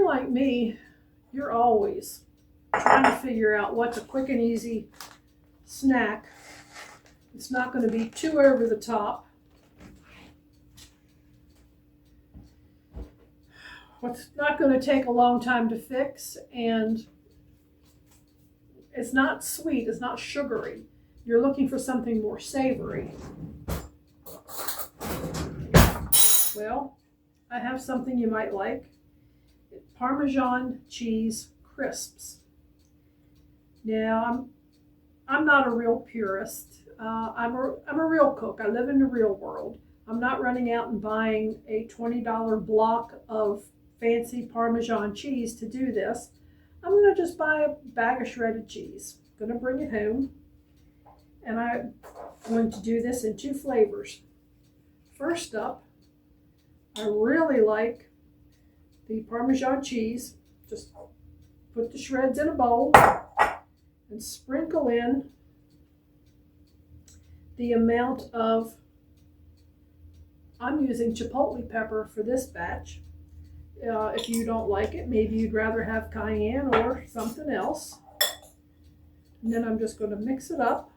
you're like me, you're always trying to figure out what's a quick and easy snack. It's not going to be too over the top. What's not going to take a long time to fix, and it's not sweet, it's not sugary. You're looking for something more savory. Well, I have something you might like. Parmesan cheese crisps. Now, I'm not a real purist. I'm a real cook. I live in the real world. I'm not running out and buying a $20 block of fancy Parmesan cheese to do this. I'm going to just buy a bag of shredded cheese. I'm going to bring it home, and I'm going to do this in 2 flavors. First up, I really like the Parmesan cheese. Just put the shreds in a bowl and sprinkle in the amount of, I'm using chipotle pepper for this batch. If you don't like it, maybe you'd rather have cayenne or something else. And then I'm just going to mix it up,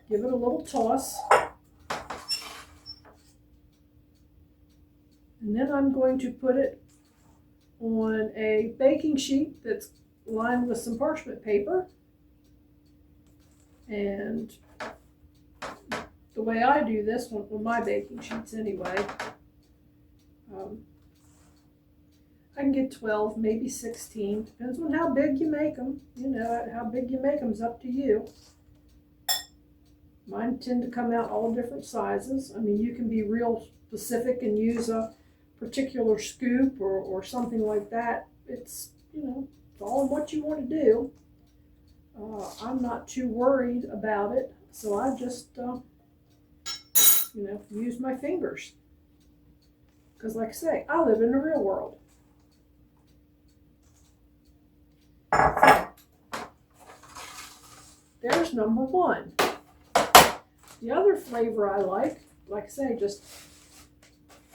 give it a little toss. And then I'm going to put it on a baking sheet that's lined with some parchment paper. And the way I do this on my baking sheets anyway, I can get 12, maybe 16. Depends on how big you make them. You know, how big you make them is up to you. Mine tend to come out all different sizes. I mean, you can be real specific and use a particular scoop or something like that. It's, you know, it's all what you want to do. I'm not too worried about it, so I just, you know, use my fingers. Because like I say, I live in the real world. There's number 1. The other flavor I like I say, just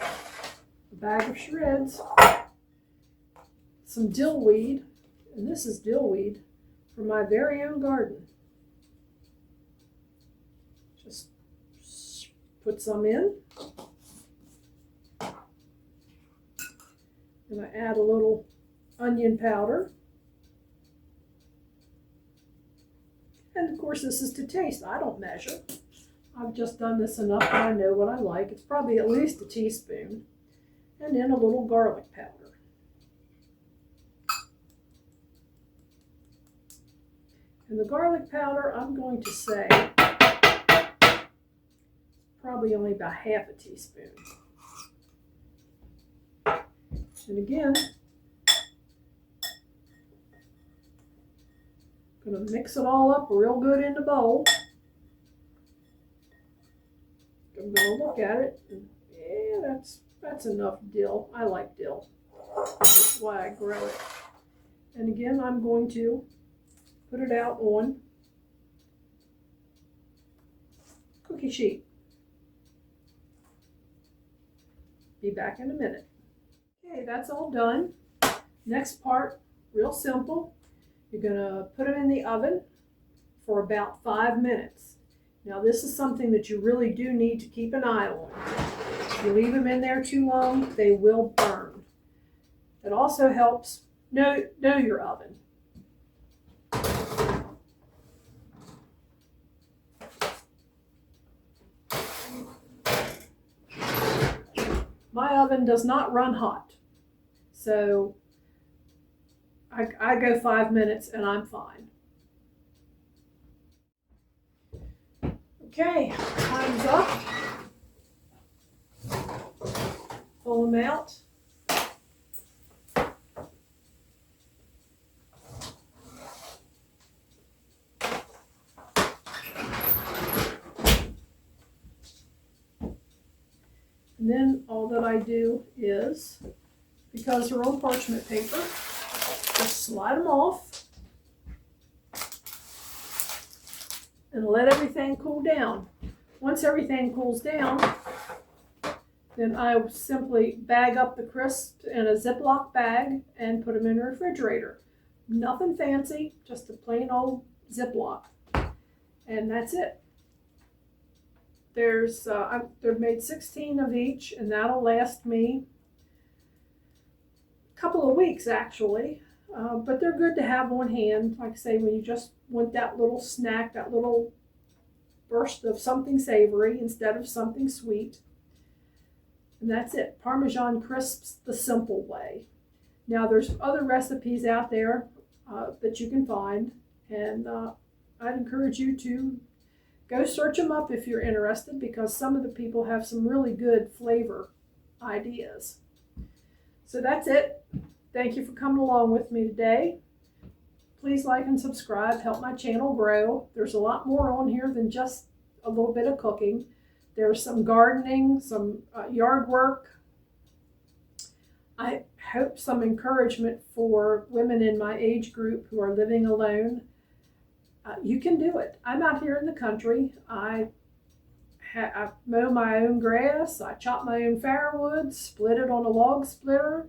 a bag of shreds, some dill weed, and this is dill weed from my very own garden. Just put some in. And I add a little onion powder. And of course, this is to taste. I don't measure. I've just done this enough that I know what I like. It's probably at least a teaspoon. And then a little garlic powder. And the garlic powder, I'm going to say, probably only about half a teaspoon. And again, I'm going to mix it all up real good in the bowl. I'm going to look at it, and yeah, that's enough dill. I like dill. That's why I grow it. And again, I'm going to put it out on cookie sheet. Be back in a minute. Okay, that's all done. Next part, real simple. You're going to put them in the oven for about 5 minutes. Now this is something that you really do need to keep an eye on. If you leave them in there too long, they will burn. It also helps know your oven. My oven does not run hot, so I go 5 minutes and I'm fine. Okay, time's up. Pull them out. And then all that I do is, because they're on parchment paper, just slide them off and let everything cool down. Once everything cools down, then I simply bag up the crisps in a Ziploc bag and put them in the refrigerator. Nothing fancy, just a plain old Ziploc. And that's it. They've made 16 of each, and that'll last me a couple of weeks actually. But they're good to have on hand, like I say, when you just want that little snack, that little burst of something savory instead of something sweet. And that's it. Parmesan Crisps the simple way. Now there's other recipes out there that you can find, and I'd encourage you to go search them up if you're interested, because some of the people have some really good flavor ideas. So that's it. Thank you for coming along with me today. Please like and subscribe, help my channel grow. There's a lot more on here than just a little bit of cooking. There's some gardening, some yard work. I hope some encouragement for women in my age group who are living alone. You can do it. I'm out here in the country. I mow my own grass. I chop my own firewood, split it on a log splitter.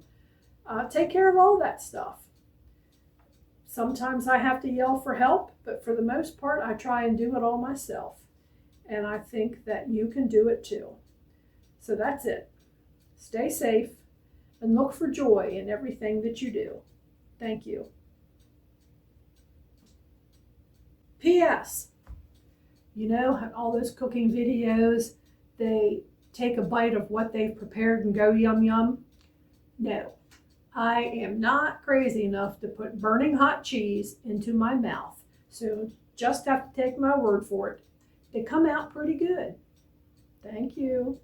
Take care of all that stuff. Sometimes I have to yell for help, but for the most part, I try and do it all myself. And I think that you can do it too. So that's it. Stay safe and look for joy in everything that you do. Thank you. P.S. You know, all those cooking videos, they take a bite of what they've prepared and go yum yum. No, I am not crazy enough to put burning hot cheese into my mouth. So just have to take my word for it. They come out pretty good. Thank you.